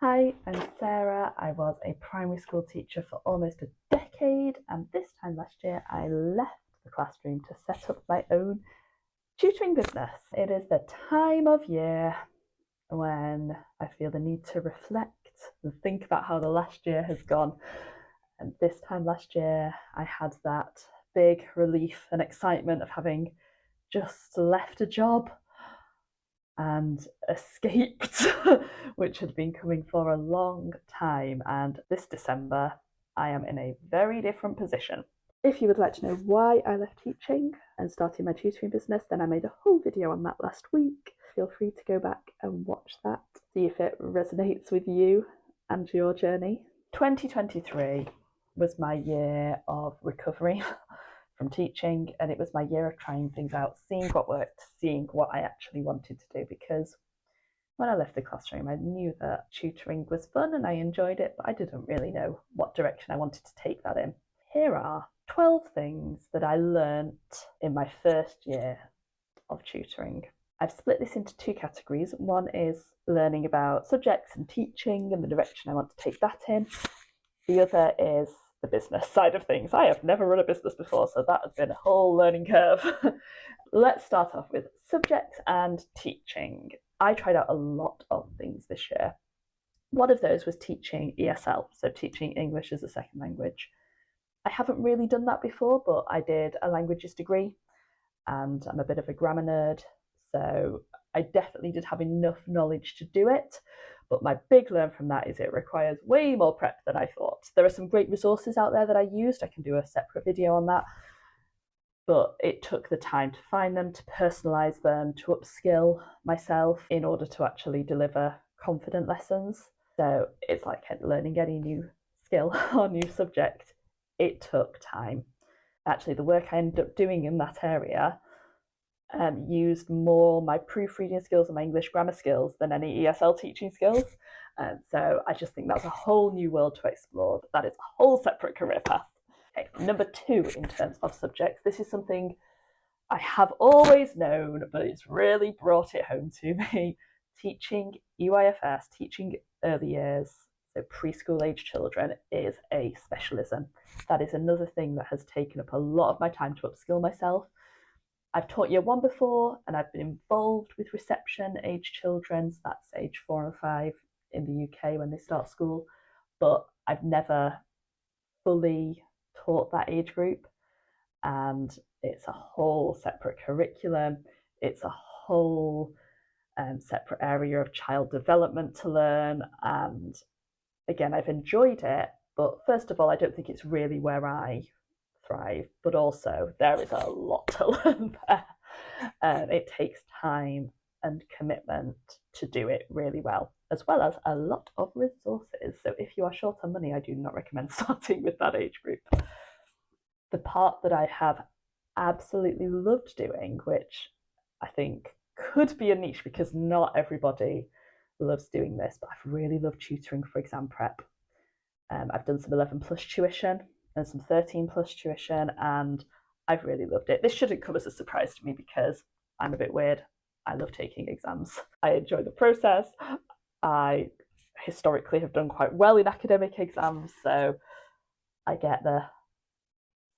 Hi, I'm Sarah. I was a primary school teacher for almost a decade, and this time last year I left the classroom to set up my own tutoring business. It is the time of year when I feel the need to reflect and think about how the last year has gone. And this time last year, I had that big relief and excitement of having just left a job and escaped, which had been coming for a long time. And this December, I am in a very different position. If you would like to know why I left teaching and started my tutoring business, then I made a whole video on that last week. Feel free to go back and watch that, see if it resonates with you and your journey. 2023 was my year of recovery from teaching, and it was my year of trying things out, seeing what worked, seeing what I actually wanted to do, because when I left the classroom I knew that tutoring was fun and I enjoyed it, but I didn't really know what direction I wanted to take that in. Here are 12 things that I learnt in my first year of tutoring. I've split this into two categories. One is learning about subjects and teaching and the direction I want to take that in. The other is the business side of things. I have never run a business before, so that has been a whole learning curve. Let's start off with subjects and teaching. I tried out a lot of things this year. One of those was teaching ESL, so teaching English as a second language. I haven't really done that before, but I did a languages degree and I'm a bit of a grammar nerd, so I definitely did have enough knowledge to do it. But my big learn from that is it requires way more prep than I thought. There are some great resources out there that I used. I can do a separate video on that. But it took the time to find them, to personalise them, to upskill myself in order to actually deliver confident lessons. So it's like learning any new skill or new subject. It took time. Actually, the work I ended up doing in that area used more my proofreading skills and my English grammar skills than any ESL teaching skills. So I just think that's a whole new world to explore. That is a whole separate career path. Okay, number two in terms of subjects, this is something I have always known, but it's really brought it home to me. Teaching EYFS, teaching early years, so preschool age children, is a specialism. That is another thing that has taken up a lot of my time to upskill myself. I've taught year one before, and I've been involved with reception age children, so that's age 4 and 5 in the UK when they start school, but I've never fully taught that age group, and it's a whole separate curriculum. It's a whole separate area of child development to learn, and again, I've enjoyed it, but first of all, I don't think it's really where I thrive, but also there is a lot to learn there. It takes time and commitment to do it really well, as well as a lot of resources. So if you are short on money, I do not recommend starting with that age group. The part that I have absolutely loved doing, which I think could be a niche because not everybody loves doing this, but I've really loved tutoring for exam prep. I've done some 11 plus tuition and some 13 plus tuition, and I've really loved it. This shouldn't come as a surprise to me because I'm a bit weird. I love taking exams. I enjoy the process. I historically have done quite well in academic exams, so I get the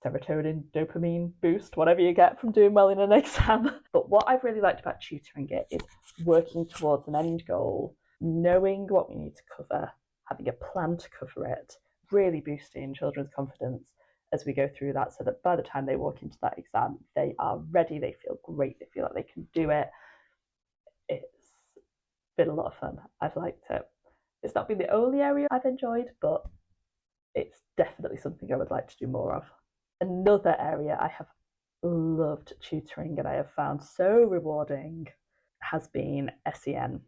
serotonin, dopamine boost, whatever you get from doing well in an exam. But what I've really liked about tutoring it is working towards an end goal, knowing what we need to cover, having a plan to cover it, really boosting children's confidence as we go through that, so that by the time they walk into that exam, they are ready, they feel great, they feel like they can do it. It's been a lot of fun. I've liked it. It's not been the only area I've enjoyed, but it's definitely something I would like to do more of. Another area I have loved tutoring and I have found so rewarding has been SEN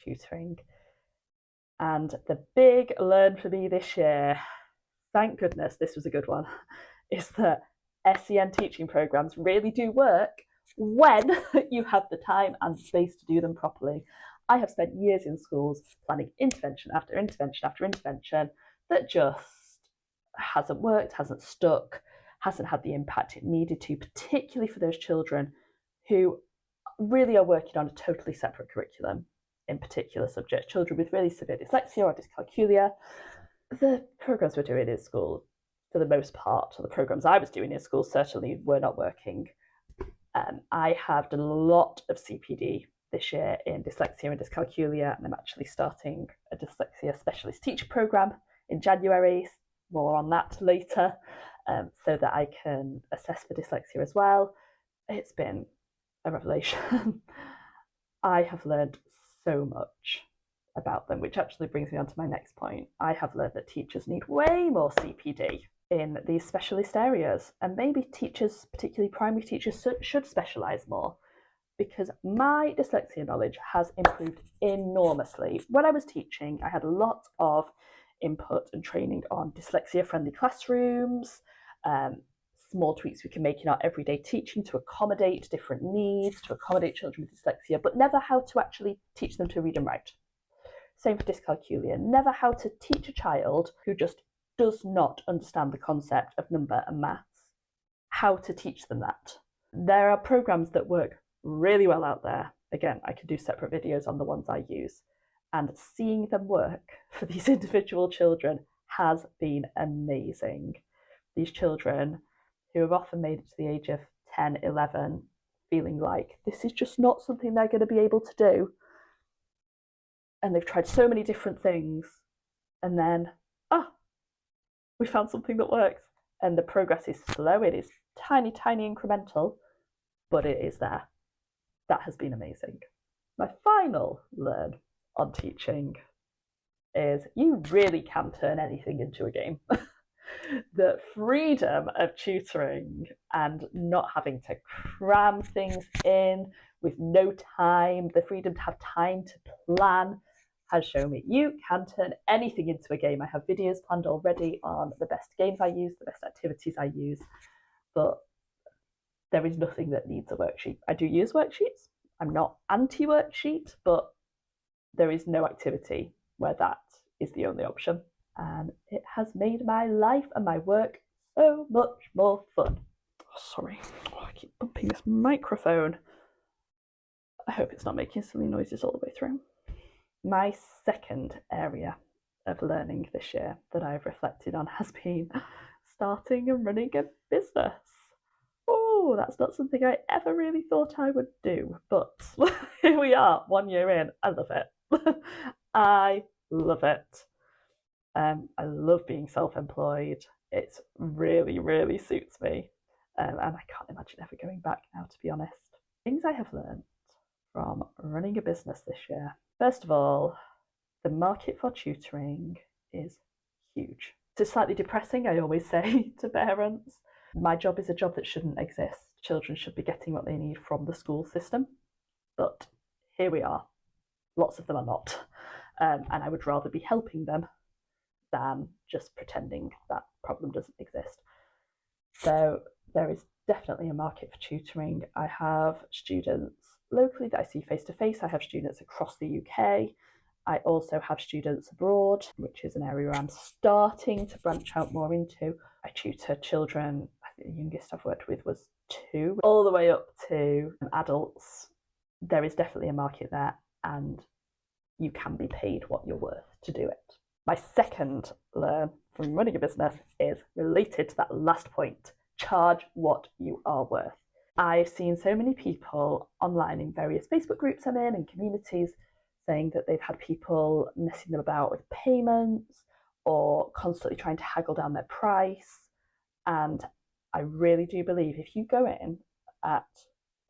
tutoring. And the big learn for me this year, thank goodness this was a good one, is that SEN teaching programs really do work when you have the time and space to do them properly. I have spent years in schools planning intervention after intervention after intervention that just hasn't worked, hasn't stuck, hasn't had the impact it needed to, particularly for those children who really are working on a totally separate curriculum. in particular subjects, children with really severe dyslexia or dyscalculia. The programs we're doing in school, for the most part, or the programs I was doing in school certainly were not working. I have done a lot of CPD this year in dyslexia and dyscalculia, and I'm actually starting a dyslexia specialist teacher program in January. More on that later, so that I can assess for dyslexia as well. It's been a revelation. I have learned so much about them, which actually brings me on to my next point. I have learned that teachers need way more CPD in these specialist areas, and maybe teachers, particularly primary teachers, should specialise more, because my dyslexia knowledge has improved enormously. When I was teaching, I had a lot of input and training on dyslexia-friendly classrooms, small tweaks we can make in our everyday teaching to accommodate different needs, to accommodate children with dyslexia, but never how to actually teach them to read and write. Same for dyscalculia, never how to teach a child who just does not understand the concept of number and maths, how to teach them that. There are programs that work really well out there. Again, I could do separate videos on the ones I use. And seeing them work for these individual children has been amazing. These children who have often made it to the age of 10, 11, feeling like this is just not something they're going to be able to do. And they've tried so many different things. And then, we found something that works. And the progress is slow. It is tiny, tiny incremental, but it is there. That has been amazing. My final learn on teaching is you really can turn anything into a game. The freedom of tutoring and not having to cram things in with no time, the freedom to have time to plan, has shown me you can turn anything into a game. I have videos planned already on the best games I use, the best activities I use, but there is nothing that needs a worksheet. I do use worksheets. I'm not anti-worksheet, but there is no activity where that is the only option. And it has made my life and my work so much more fun. Oh, sorry, I keep bumping this microphone. I hope it's not making silly noises all the way through. My second area of learning this year that I've reflected on has been starting and running a business. Oh, that's not something I ever really thought I would do, but here we are, 1 year in. I love it. I love it. I love being self-employed. It really, really suits me. And I can't imagine ever going back now, to be honest. Things I have learned from running a business this year. First of all, the market for tutoring is huge. It's slightly depressing, I always say to parents. My job is a job that shouldn't exist. Children should be getting what they need from the school system. But here we are. Lots of them are not. And I would rather be helping them than just pretending that problem doesn't exist. So there is definitely a market for tutoring. I have students locally that I see face to face. I have students across the UK. I also have students abroad, which is an area I'm starting to branch out more into. I tutor children. I think the youngest I've worked with was 2, all the way up to adults. There is definitely a market there, and you can be paid what you're worth to do it. My second learn from running a business is related to that last point. Charge what you are worth. I've seen so many people online in various Facebook groups I'm in and communities saying that they've had people messing them about with payments or constantly trying to haggle down their price. And I really do believe if you go in at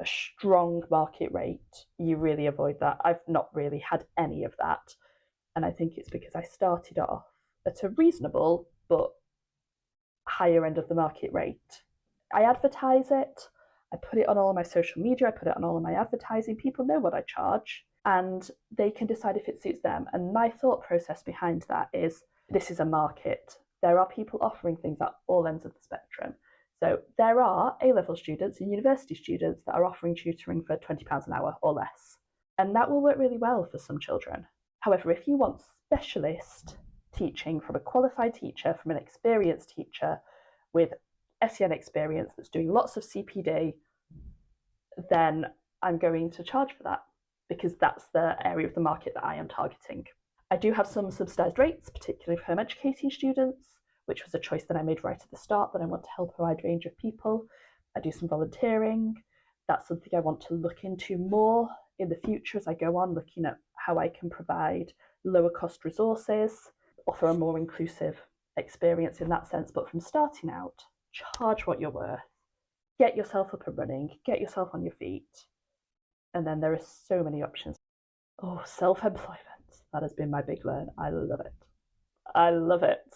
a strong market rate, you really avoid that. I've not really had any of that. And I think it's because I started off at a reasonable but higher end of the market rate. I advertise it. I put it on all of my social media. I put it on all of my advertising. People know what I charge and they can decide if it suits them. And my thought process behind that is this is a market. There are people offering things at all ends of the spectrum. So there are A-level students and university students that are offering tutoring for £20 an hour or less. And that will work really well for some children. However, if you want specialist teaching from a qualified teacher, from an experienced teacher with SEN experience that's doing lots of CPD, then I'm going to charge for that. because that's the area of the market that I am targeting. I do have some subsidised rates, particularly for home educating students, which was a choice that I made right at the start, that I want to help a wide range of people. I do some volunteering. That's something I want to look into more in the future as I go on, looking at how I can provide lower cost resources, offer a more inclusive experience in that sense. But from starting out, charge what you're worth, get yourself up and running, get yourself on your feet. And then there are so many options. Oh, self-employment. That has been my big learn. I love it. I love it.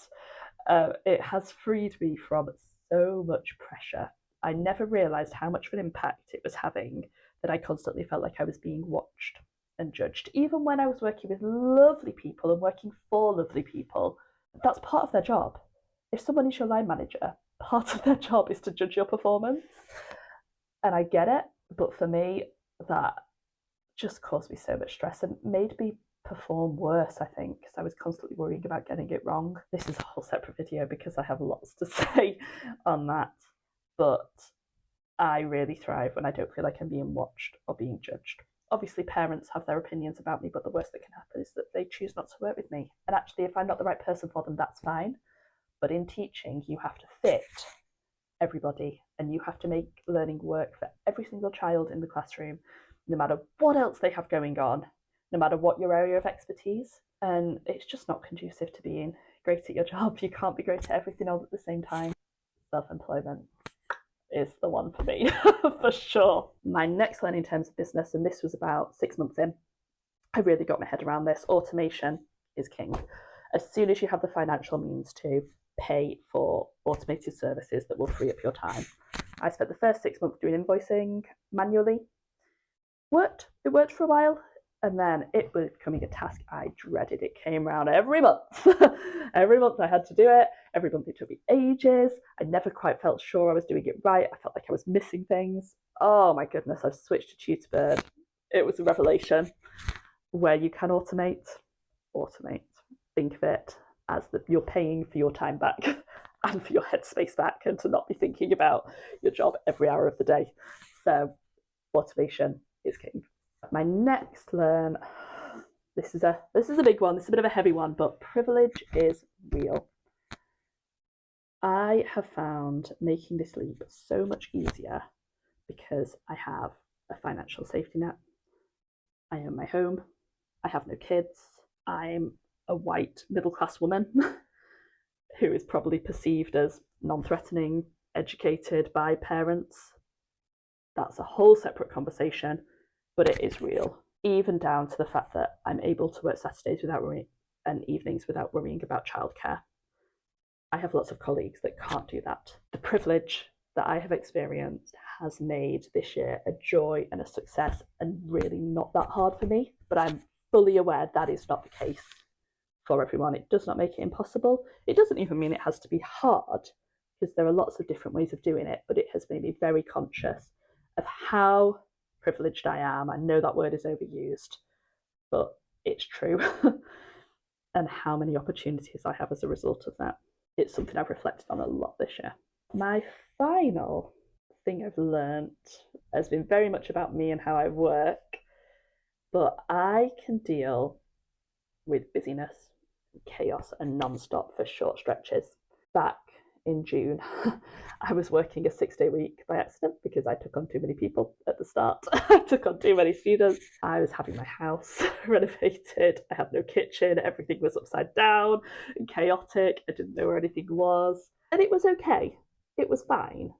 It has freed me from so much pressure. I never realised how much of an impact it was having, that I constantly felt like I was being watched and judged. Even when I was working with lovely people and working for lovely people, that's part of their job. If someone is your line manager, part of their job is to judge your performance. And I get it, but for me, that just caused me so much stress and made me perform worse, I think, because I was constantly worrying about getting it wrong. This is a whole separate video because I have lots to say on that, but I really thrive when I don't feel like I'm being watched or being judged. Obviously, parents have their opinions about me, but the worst that can happen is that they choose not to work with me. And actually, if I'm not the right person for them, that's fine. But in teaching, you have to fit everybody, and you have to make learning work for every single child in the classroom, no matter what else they have going on, no matter what your area of expertise. And it's just not conducive to being great at your job. You can't be great at everything all at the same time. Self-employment is the one for me, for sure. My next learning in terms of business, and this was about 6 months in, I really got my head around this. Automation is king. As soon as you have the financial means to pay for automated services that will free up your time. I spent the first 6 months doing invoicing manually. It worked for a while, and then it was becoming a task I dreaded. It came around every month. Every month I had to do it. Every month it took me ages. I never quite felt sure I was doing it right. I felt like I was missing things. Oh my goodness, I've switched to Tutoring. It was a revelation. Where you can automate. Think of it as that you're paying for your time back and for your headspace back, and to not be thinking about your job every hour of the day. So automation is king. My next learn, this is a big one, this is a bit of a heavy one, but privilege is real. I have found making this leap so much easier because I have a financial safety net. I own my home. I have no kids. I'm a white middle-class woman who is probably perceived as non-threatening, educated by parents. That's a whole separate conversation, but it is real. Even down to the fact that I'm able to work Saturdays without worrying, and evenings without worrying about childcare. I have lots of colleagues that can't do that. The privilege that I have experienced has made this year a joy and a success, and really not that hard for me, but I'm fully aware that is not the case for everyone. It does not make it impossible. It doesn't even mean it has to be hard, because there are lots of different ways of doing it, but it has made me very conscious of how privileged I am. I know that word is overused, but it's true. And how many opportunities I have as a result of that. It's something I've reflected on a lot this year. My final thing I've learned has been very much about me and how I work, but I can deal with busyness, chaos, and non-stop for short stretches. Back in June, I was working a 6-day week by accident because I took on too many people at the start. I took on too many students. I was having my house renovated. I had no kitchen. Everything was upside down and chaotic. I didn't know where anything was. And it was okay. It was fine.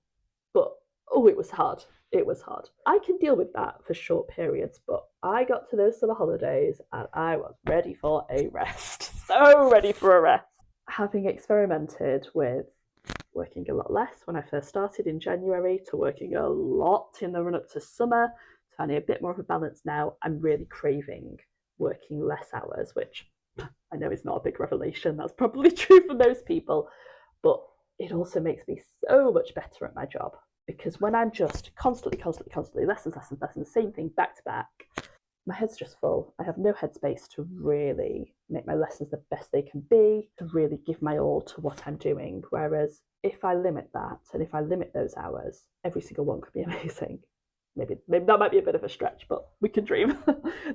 But, it was hard. It was hard. I can deal with that for short periods, but I got to those summer holidays and I was ready for a rest. So ready for a rest. Having experimented with working a lot less when I first started in January to working a lot in the run-up to summer, to finding a bit more of a balance now, I'm really craving working less hours, which I know is not a big revelation. That's probably true for most people, but it also makes me so much better at my job, because when I'm just constantly lessons, same thing back to back, my head's just full. I have no headspace to really make my lessons the best they can be, to really give my all to what I'm doing. Whereas if I limit that, and if I limit those hours, every single one could be amazing. maybe that might be a bit of a stretch, but we can dream.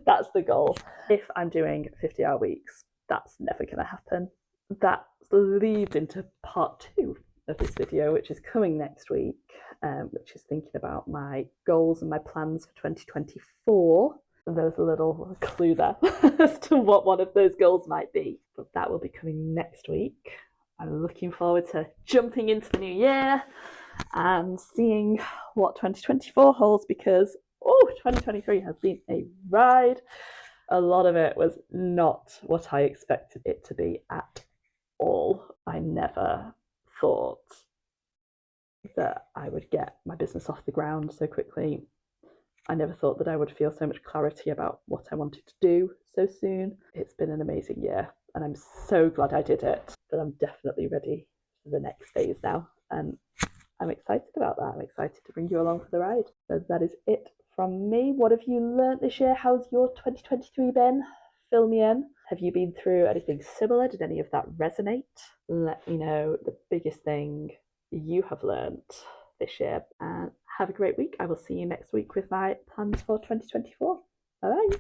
That's the goal. If I'm doing 50-hour weeks, that's never going to happen. That leads into part 2 of this video, which is coming next week, which is thinking about my goals and my plans for 2024. And there's a little clue there as to what one of those goals might be. But that will be coming next week. I'm looking forward to jumping into the new year and seeing what 2024 holds, because 2023 has been a ride. A lot of it was not what I expected it to be at all. I never thought that I would get my business off the ground so quickly. I never thought that I would feel so much clarity about what I wanted to do so soon. It's been an amazing year, and I'm so glad I did it. But I'm definitely ready for the next phase now, and I'm excited about that. I'm excited to bring you along for the ride. So that is it from me. What have you learnt this year? How's your 2023 been? Fill me in. Have you been through anything similar? Did any of that resonate? Let me know the biggest thing you have learnt this year, and have a great week. I will see you next week with my plans for 2024. Bye bye.